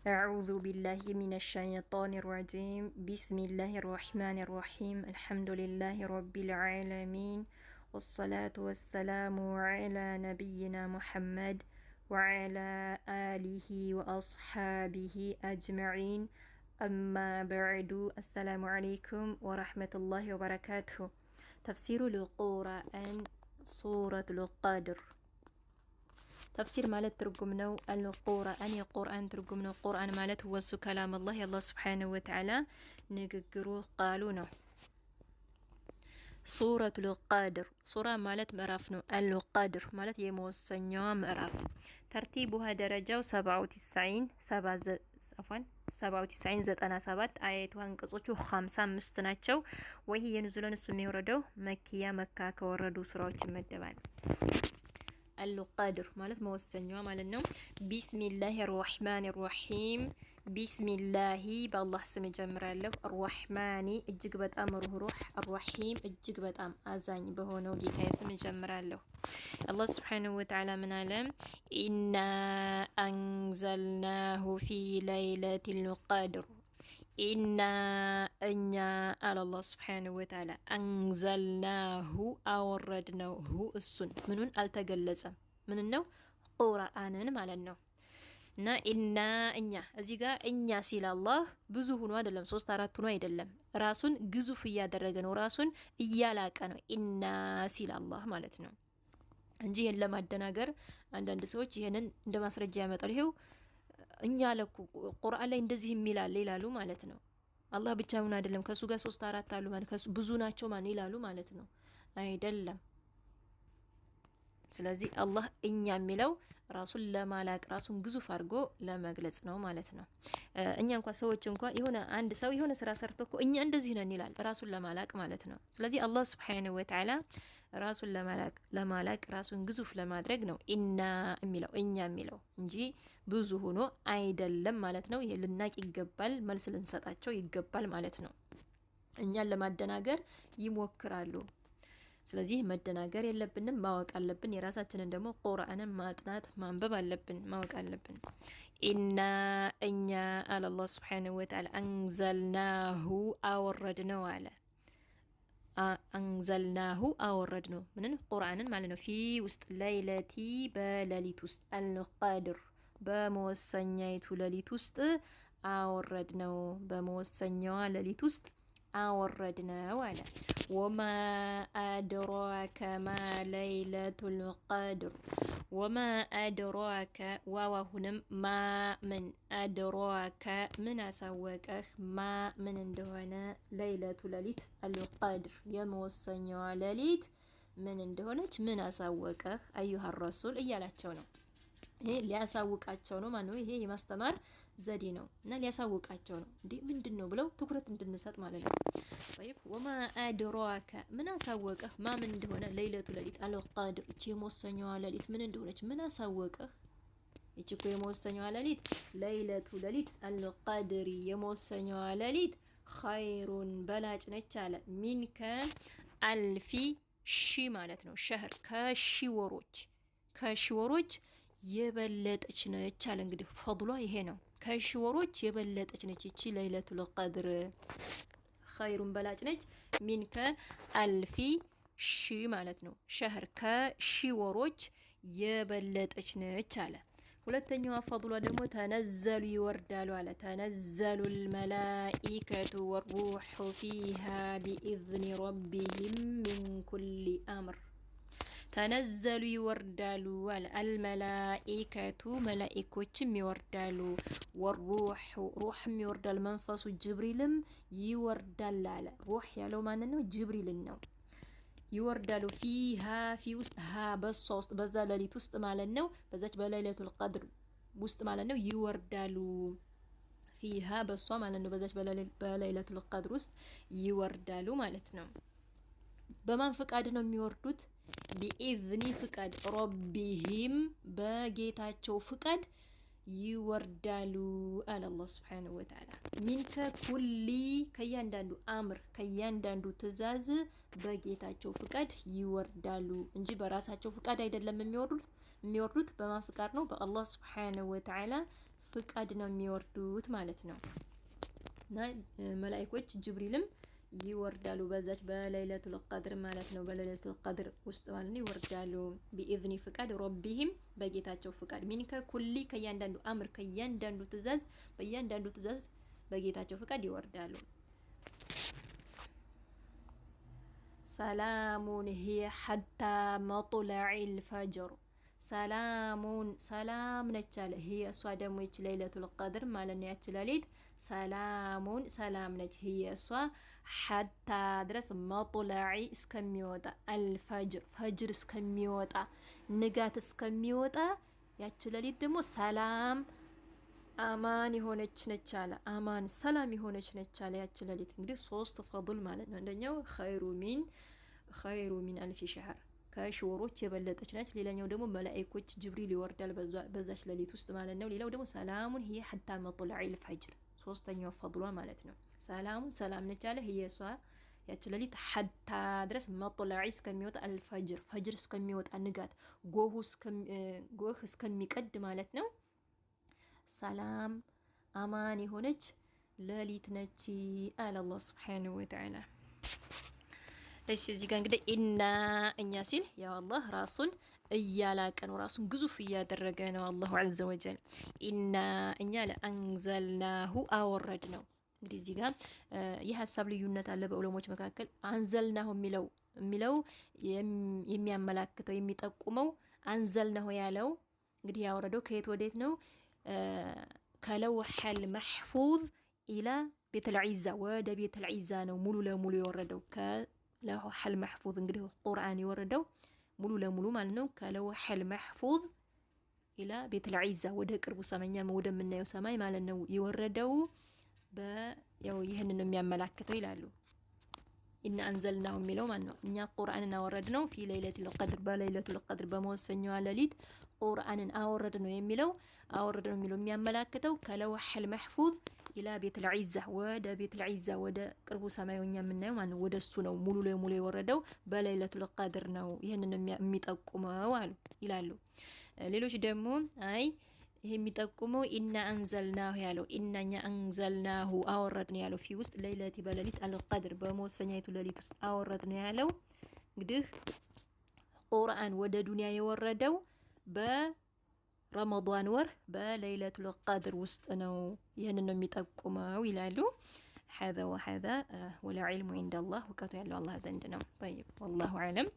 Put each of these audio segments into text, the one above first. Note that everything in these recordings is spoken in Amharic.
أعوذ بالله من الشيطان الرجيم بسم الله الرحمن الرحيم الحمد لله رب العالمين والصلاة والسلام على نبينا محمد وعلى آله وأصحابه أجمعين أما بعد السلام عليكم ورحمة الله وبركاته تفسير القرآن سورة القدر تفسير مالت ترجم نو القرآن ترجم نو القرآن مالت هو كلام الله سبحانه وتعالى نجرو قالوا نو سورة القدر سورة مالت مرافنو القدر مالت يموسنيو مراف ترتيبها درجة 97 زت أنا سبت آياتها انقصوچو 55 ናቸው وهي ينزلون السمي وردو مكية مكة كوردو سراوچ مدبان القدر مالت موسنيو مالت نو بسم الله الرحمن الرحيم بسم الله بالله سم جمرالو الرحمن اجig በጣም روح الرحيم اجig በጣም አዛኝ በሆነው ጌታ ስም ጀምራለሁ الله سبحانه وتعالى من عالم إنا أنزلناه في ليلة القدر إنا أنيا على الله سبحانه وتعالى أنزلناه أوردناه السن منون التجلسة من النو قرآن مالنو نا إنا أنيا أزيجا أنيا سيل الله بزوه نواد اللهم صوص تارات نواد اللهم راسون جزو في يادرجن وراسون إيالاك أنا إنا سيل الله مالتنا እንጂ ለማደናገር አንዳንድ ሰዎች ይሄንን እንደማስረጃ ያመጣሉ እኛ ለኩ ቁርአን ላይ እንደዚህ የሚላል ይላሉ ማለት ነው አላህ ብቻውን አይደለም ከሱ ጋር 3 4 አሉ ማለት ከሱ ብዙ ናቸው ማን ይላሉ ማለት ነው አይደለም ስለዚህ አላህ እኛ የሚለው ራሱን ለማላቅ ራሱን ግዙፍ አድርጎ ለመግለጽ ነው ማለት ነው እኛ እንኳን ሰዎች እንኳን የሆነ አንድ ሰው የሆነ ስራ ሰርቶ እኮ እኛ እንደዚህ ነን ይላል ራሱን ለማላቅ ማለት ነው ስለዚህ አላህ Subhanahu Wa Ta'ala ራሱን ለማላቅ ራሱን ግዙፍ ለማድረግ ነው ኢና የሚለው እኛ የሚለው እንጂ ብዙ ሆኖ አይደለም ማለት ነው ይሄ ልናቅ ይገባል መልስ ልንሰጣቸው ይገባል ማለት ነው እኛን ለማደናገር ይሞክራሉ ስለዚህ መደናገር የለብንም ማወቅ አለብን የራሳችንን ደግሞ ቁርአንን ማጥናት ማንበብ አለብን ማወቅ አለብን ኢና እኛ አላህ Subhanahu Wa Ta'ala አንዘልናሁ አወረድነው አለ አንዘልናሁ አወረድነው ምንን ቁርአንን ማለት ነው ፊ ውስጥ ለይለቲ በሌሊት ውስጥ አልቀድር በመወሰኛይቱ ሌሊት ውስጥ አወረድነው በመወሰኛዋ ሌሊት ውስጥ አወረድነው አለ ወማ አድራከ ማ ለይለቱል ቀድር ወማ አድራከ ዋዋሁንም ማ ምን አድራከ ምን አሳወቀህ ማ ምን እንደሆነ ለይለቱ ሌሊት አልቀድር የመወሰኛዋ ሌሊት ምን እንደሆነች ምን አሳወቀህ አዩሃ ረሱል እያላቸው ነው ይሄ ሊያሳውቃቸው ነው ማለት ነው ይሄ የማስተማር ዘዴ ነው እና ሊያሳውቃቸው ነው እንዴ ምንድነው ብለው ትኩረት እንድንሰጥ ማለት ነው طيب وما ادراك ምን አሳወቀህ ማ ምን እንደሆነ ለይለቱ ሌሊት አልቀድር እቺ የመወሰኛዋ ሌሊት ምን እንደሆነች ምን አሳወቀህ እቺ እኮ የመወሰኛዋ ሌሊት ለይለቱ ሌሊት አልቀድር የመወሰኛዋ ሌሊት ኸይሩን በላጭ ነች አለ ሚንከ አልፊ ሺ ማለት ነው ሸህር ከሺ ወሮች የበለጠች ነች አለ እንግዲህ ፈضሏ ይሄ ነው ከሺ ወሮች የበለጠች ነች እቺ ለይለቱል ቀድር ኸይሩን በላጭ ነች ሚንከ አልፊ ሺ ማለት ነው ሸህር ከሺ ወሮች የበለጠች ነች አለ ሁለተኛው ፈضሏ ደግሞ ተነዘሉ ይወርዳሉ አለ ተነዘሉል መላኢከቱ ወሩሁ ፊሃ ቢኢዝኒ ረቢሂም ሚን ኩሊ አምር ተነዘሉ ይወርዳሉ አለ አልመላኢከቱ መላኢኮችም ይወርዳሉ ወሩህም ይወርዳል መንፈሱ ጅብሪልም ይወርዳል አለ ሩህ ያለው ማን ነው ጅብሪልን ነው ይወርዳሉ ፊሃ ፊ ውስጥ በሷ ውስጥ በዛ ሌሊት ውስጥ ማለት ነው በዛች በለይለቱል ቀድር ውስጥ ማለት ነው ይወርዳሉ ፊሃ በሷ ማለት ነው በዛች በለይለቱል ቀድር ውስጥ ይወርዳሉ ማለት ነው በማን ፍቃድ ነው የሚወርዱት ቢኢዝኒ ፍቃድ ረቢሂም በጌታቸው ፍቃድ ይወርዳሉ አለ አላህ Subhanahu Wa Ta'ala ሚንከ ኩሊ ከያንዳንዱ አምር ከያንዳንዱ ትእዛዝ በጌታቸው ፍቃድ ይወርዳሉ እንጂ በራሳቸው ፍቃድ አይደለም የሚወርዱት በማን ፍቃድ ነው በአላህ Subhanahu Wa Ta'ala ፍቃድ ነው የሚወርዱት ማለት ነው። እና መላእክቶች ጅብሪልም ይወርዳሉ በዛች በለይለቱል ቀድር ማለት ነው። በለይለቱል ቀድር ውስጥ ማለት ነው ይወርዳሉ። ቢኢዝኒ ፍቃድ ረቢሂም በጌታቸው ፍቃድ ሚንከ ኩሊ ከእያንዳንዱ አምር ከእያንዳንዱ ትእዛዝ በእያንዳንዱ ትእዛዝ በጌታቸው ፍቃድ ይወርዳሉ። ሰላሙን ሂየ ሐታ መጥለዒል ፈጅር ሰላሙን ሰላም ነች አለ። ሂየ እሷ ደግሞ ይች ለይለቱል ቀድር ማለት ነው ያች ሌሊት ሰላሙን ሰላም ነች። ሂየ እሷ ሐታ ድረስ መጥለዒ እስከሚወጣ አልፈጅር ፈጅር እስከሚወጣ ንጋት እስከሚወጣ ያች ሌሊት ደግሞ ሰላም አማን የሆነች ነች አለ። አማን ሰላም የሆነች ነች አለ ያች ሌሊት። እንግዲህ ሶስት ፈዱል ማለት ነው። አንደኛው ኸይሩ ሚን አልፊ ሸህር ከሽወሮች የበለጠች ነች። ሌላኛው ደግሞ መላእክቶች ጅብሪል ይወርዳል በዛች ሌሊት ውስጥ ማለት ነው። ሌላው ደግሞ ሰላሙን ሂየ ሐታ መጥለዒል ፈጅር ሶስተኛው ፈድሏ ማለት ነው። ሰላሙን ሰላም ነች አለ። ሂየ እሷ ያች ሌሊት ሐታ ድረስ መጥለዒ እስከሚወጣ አልፈጅር ፈጅር እስከሚወጣ ንጋት ጎህ እስከሚቀድ ማለት ነው። ሰላም አማን የሆነች ሌሊት ነች አለ አላህ ሱብሓነሁ ወተዓላ። እሺ እዚህ ጋር እንግዲህ ኢና እኛ ሲል ያው አላህ ራሱን እያላቀ ነው፣ ራሱን ግዙፍ እያደረገ ነው አላሁ ዐዘ ወጀል። ኢና እኛ ለአንዘልናሁ አወረድ ነው። እንግዲህ እዚህ ጋር የሀሳብ ልዩነት አለ በዑለሞች መካከል። አንዘልናሁ የሚለው የሚያመላክተው የሚጠቁመው አንዘልናሁ ያለው እንግዲህ ያወረደው ከየት ወዴት ነው? ከለውሐል መሕፉዝ ኢላ ቤተል ዒዛ ወደ ቤተል ዒዛ ነው ሙሉ ለሙሉ የወረደው። ከለውሐል መሕፉዝ እንግዲህ ቁርአን የወረደው ሙሉ ለሙሉ ማለት ነው ከለውሐል መሕፉዝ ኢላ ቤተል ዒዛ ወደ ቅርቡ ሰማይ እኛ ወደምናየው ሰማይ ማለት ነው የወረደው። ያው ይህንን ነው የሚያመላክተው ይላሉ። ኢና አንዘልናሁ የሚለው ማለት ነው እኛ ቁርአንን አወረድ ነው ፊ ለይለቱል ቀድር በለይለቱል ቀድር በመወሰኛዋ ሌሊት ቁርአንን አወረድ ነው የሚለው የሚያመላክተው ከለውሐል መሕፉዝ ኢላ ቤተል ዒዛ ወደ ቤተል ዒዛ ወደ ቅርቡ ሰማይ እኛ የምናየው ማለት ነው ወደሱ ነው ሙሉ ለሙሉ የወረደው በለይለቱል ቀድር ነው። ይህንን የሚጠቁመው ይላሉ። ሌሎች ደግሞ አይ ይሄ የሚጠቁመው ኢና አንዘልናሁ ያለው ኢናኛ አንዘልናሁ አወረድ ነው ያለው ፊ ውስጥ ለይለቲ በሌሊት አልቀድር በመወሰኛይቱ ሌሊት ውስጥ አወረድ ነው ያለው። እንግዲህ ቁርአን ወደ ዱንያ የወረደው በረመዳን ወር በለይለቱል ቀድር ውስጥ ነው። ይህንን ነው የሚጠቁመው ይላሉ። هذا وهذا ولا علم عند الله እውቀቱ ያለው አላህ ዘንድ ነው። طيب والله اعلم።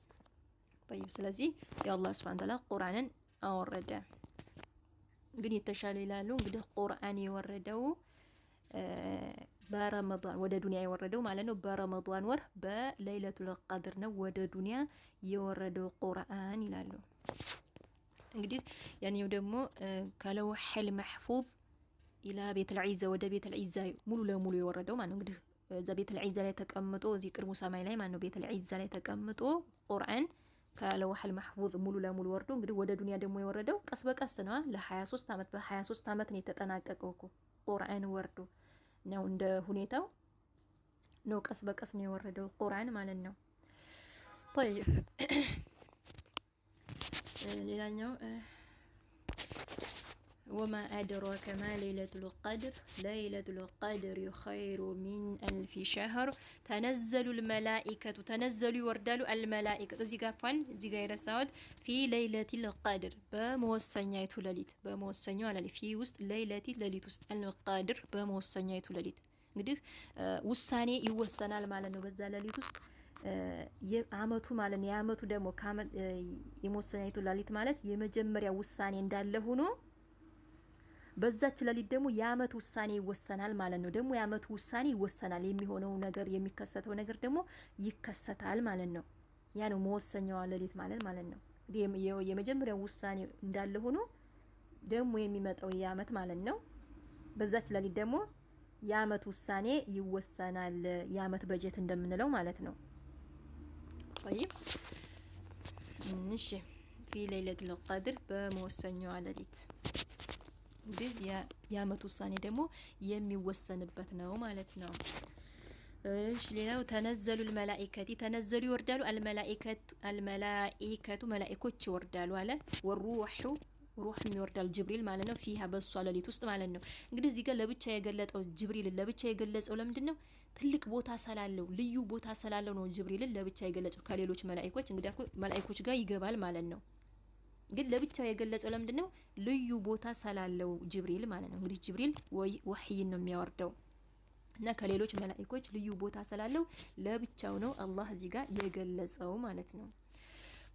طيب ስለዚህ የአላህ ሱብሓነሁ ወተዓላ ቁርአንን አወረደ። ግን የተሻለ ይላሉ እንግዲህ ቁርአን የወረደው በረመዳን ወደ ዱንያ የወረደው ማለት ነው በረመዳን ወር በለይለቱል ቀድር ነው ወደ ዱንያ የወረደው ቁርአን ይላሉ። እንግዲህ ያንኛው ደግሞ ከለውሐል መሕፉዝ ኢላ ቤተል ዒዛ ወደ ቤተል ዒዛ ሙሉ ለሙሉ የወረደው ማለት ነው። እንግዲህ እዛ ቤተል ዒዛ ላይ ተቀምጦ እዚህ ቅርቡ ሰማይ ላይ ማለት ነው ቤተል ዒዛ ላይ ተቀምጦ ቁርአን ከለውሐል መሕፉዝ ሙሉ ለሙሉ ወርዶ እንግዲህ ወደ ዱንያ ደግሞ የወረደው ቀስ በቀስ ነው። ለ23 ዓመት በ23 ዓመት ነው የተጠናቀቀው እኮ ቁርአን ወርዶ ነው እንደ ሁኔታው ነው ቀስ በቀስ ነው የወረደው ቁርአን ማለት ነው። طيب ሌላኛው ወማ አድራከ ማ ለይለቱል ቀድር ለይለቱል ቀድር ኸይሩ ሚን አልፊ ሸህር ተነዘሉል መላኢከቱ ተነዘሉ ይወርዳሉ አልመላኢከቱ እዚህ ጋር ፋን እዚህ ጋር የረሳሁት ፊ ለይለቱል ቀድር በመወሰኛይቱ ሌሊት በመወሰኛው ሌሊት ፊ ውስጥ ለይለቲ ሌሊት ውስጥ አልቀድር በመወሰኛይቱ ሌሊት እንግዲህ ውሳኔ ይወሰናል ማለት ነው በዛ ሌሊት ውስጥ የአመቱ ማለት ነው። የአመቱ ደግሞ የመወሰኛይቱ ሌሊት ማለት የመጀመሪያ ውሳኔ እንዳለ ሆኖ በዛች ሌሊት ደግሞ የአመቱ ውሳኔ ይወሰናል ማለት ነው። ደግሞ የአመቱ ውሳኔ ይወሰናል የሚሆነው ነገር የሚከሰተው ነገር ደግሞ ይከሰታል ማለት ነው። ያ ነው መወሰኛዋ ሌሊት ማለት ነው። የመጀመሪያው ውሳኔ እንዳለ ሆኖ ደግሞ የሚመጣው የአመት ማለት ነው። በዛች ሌሊት ደግሞ የአመቱ ውሳኔ ይወሰናል የአመት በጀት እንደምንለው ማለት ነው። طيب እሺ ፊ ለይለቱል ቀድር በመወሰኛዋ ሌሊት እንግዲህ የአመት ውሳኔ ደግሞ የሚወሰንበት ነው ማለት ነው። እሺ ሌላው ተነዘሉል መላኢከቲ ተነዘሉ ይወርዳሉ አልመላኢከቱ መላኢኮች ይወርዳሉ አለ። ሩህም ይወርዳል ጅብሪል ማለት ነው። ፊሃ በሷ ሌሊት ውስጥ ማለት ነው። እንግዲህ እዚህ ጋር ለብቻ የገለጠው ጅብሪልን ለብቻ የገለጸው ለምንድነው? ትልቅ ቦታ ስላለው ልዩ ቦታ ስላለው ነው ጅብሪልን ለብቻ የገለጸው ከሌሎች መላእክቶች። እንግዲህ መላእክቶች ጋር ይገባል ማለት ነው። ግን ለብቻው የገለጸው ለምንድነው? ልዩ ቦታ ስላለው ጅብሪል ማለት ነው። እንግዲህ ጅብሪል ወህይን ነው የሚያወርደው እና ከሌሎች መላእክቶች ልዩ ቦታ ስላለው ለብቻው ነው አላህ እዚህ ጋር የገለጸው ማለት ነው።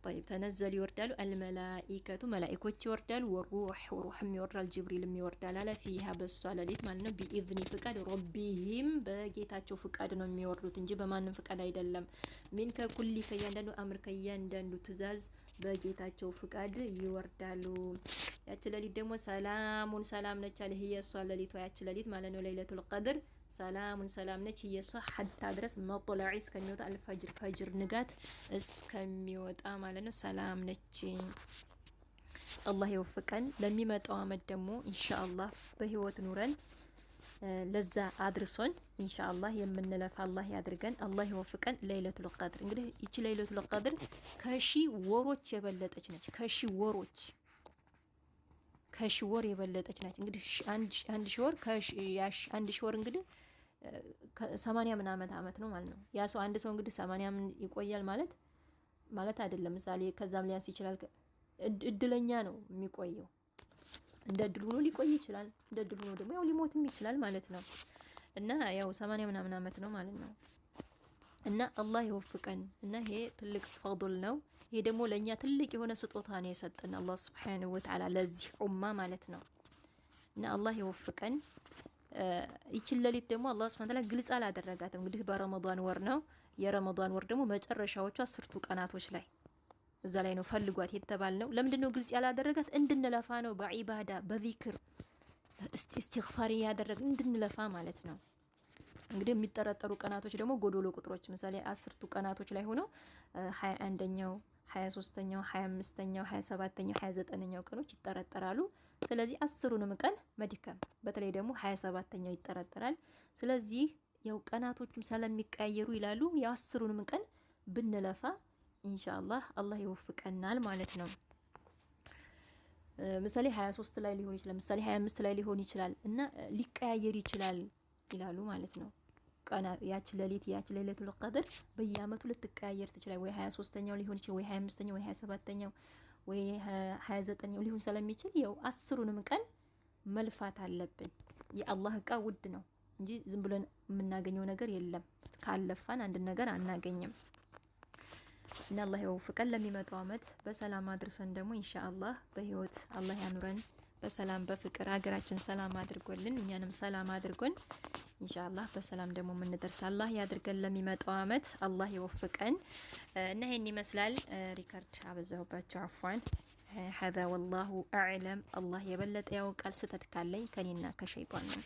طيب ተነዘል ይወርዳሉ አልመላኢከቱ መላኢኮች ይወርዳሉ ወሩህም ይወርዳል ጅብሪልም ይወርዳል አለ ፊሃ በሷ ሌሊት ማለት ነው ቢኢዝኒ ፍቃድ ረቢሂም በጌታቸው ፍቃድ ነው የሚወርዱት እንጂ በማንም ፍቃድ አይደለም። ሚን ከኩሊ ከያንዳንዱ አምር ከያንዳንዱ ትእዛዝ በጌታቸው ፍቃድ ይወርዳሉ። ያቺ ሌሊት ደግሞ ሰላሙን ሰላም ነች አለ የሷ ሌሊቷ ያቺ ሌሊት ማለት ነው ለይለቱል ቀድር ሰላሙን ሰላም ነች የሷ ሐታ ድረስ መጥለዒ እስከሚወጣ አልፈጅር ፈጅር ንጋት እስከሚወጣ ማለት ነው ሰላም ነች። አላህ ይወፍቀን። ለሚመጣው አመት ደግሞ ኢንሻአላህ በህይወት ኑረን ለዛ አድርሶን ኢንሻአላህ የምንለፋ አላህ ያድርገን። አላህ ይወፍቀን። ለይለቱል ቀድር እንግዲህ ይቺ ለይለቱል ቀድር ከሺ ወሮች የበለጠች ነች። ከሺ ወር የበለጠች ናት። እንግዲህ አንድ ሺ ወር አንድ ሺ ወር እንግዲህ 80 ምናምን አመት ነው ማለት ነው። ያ ሰው አንድ ሰው እንግዲህ 80 ምን ይቆያል ማለት አይደለም። ምሳሌ ከዛም ሊያንስ ይችላል። እድለኛ ነው የሚቆየው። እንደ እድል ሆኖ ሊቆይ ይችላል። እንደ እድል ሆኖ ደግሞ ያው ሊሞትም ይችላል ማለት ነው። እና ያው 80 ምናምን አመት ነው ማለት ነው። እና አላህ ይወፍቀን። እና ይሄ ትልቅ ፈضል ነው። ይሄ ደግሞ ለኛ ትልቅ የሆነ ስጦታ ነው የሰጠን አላህ Subhanahu Wa Ta'ala ለዚህ ኡማ ማለት ነው። እና አላህ ይወፍቀን። ይችን ሌሊት ደግሞ አላህ Subhanahu Wa Ta'ala ግልጽ አላደረጋትም። እንግዲህ በረመዳን ወር ነው። የረመዳን ወር ደግሞ መጨረሻዎቹ 10ቱ ቀናቶች ላይ እዛ ላይ ነው ፈልጓት የተባልነው። ለምንድነው ግልጽ ያላደረጋት? እንድንለፋ ነው። በዒባዳ በዚክር ኢስቲግፋር ያደረግን እንድንለፋ ማለት ነው። እንግዲህ የሚጠረጠሩ ቀናቶች ደግሞ ጎዶሎ ቁጥሮች ምሳሌ 10ቱ ቀናቶች ላይ ሆነው 21ኛው 23ኛው 25ኛው 27ኛው 29ኛው ቀኖች ይጠረጠራሉ። ስለዚህ 10ሩንም ቀን መድከም በተለይ ደግሞ 27ኛው ይጠረጠራል። ስለዚህ ያው ቀናቶችም ስለሚቀያየሩ ይላሉ የ10ሩንም ቀን ብንለፋ ኢንሻአላህ አላህ ይወፍቀናል ማለት ነው። ምሳሌ 23 ላይ ሊሆን ይችላል፣ ምሳሌ 25 ላይ ሊሆን ይችላል እና ሊቀያየር ይችላል ይላሉ ማለት ነው። ቀና ያች ለይለቱል ቀድር በየአመቱ ልትቀያየር ትችላል። ወይ 23ኛው ሊሆን ይችላል፣ ወይ 25ኛው፣ ወይ 27ኛው፣ ወይ 29ኛው ሊሆን ስለሚችል ያው 10ሩንም ቀን መልፋት አለብን። የአላህ እቃ ውድ ነው እንጂ ዝም ብለን የምናገኘው ነገር የለም። ካለፋን አንድ ነገር አናገኝም። እና አላህ ይወፍቀን። ለሚመጣው አመት በሰላም አድርሰን ደግሞ ኢንሻአላህ በህይወት አላህ ያኑረን። በሰላም በፍቅር ሀገራችን ሰላም አድርጎልን እኛንም ሰላም አድርጎን ኢንሻአላህ በሰላም ደግሞ የምንደርስ አላህ ያድርገን። ለሚመጣው አመት አላህ ይወፍቀን። እና ይሄን ይመስላል። ሪካርድ አበዛሁባችሁ አፍዋን። هذا والله اعلم። الله የበለጠ ያውቃል። ስተት ካለኝ ከኔና ከሸይጣን ነው።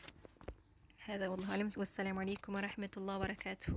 هذا والله اعلم። والسلام عليكم ورحمة الله وبركاته።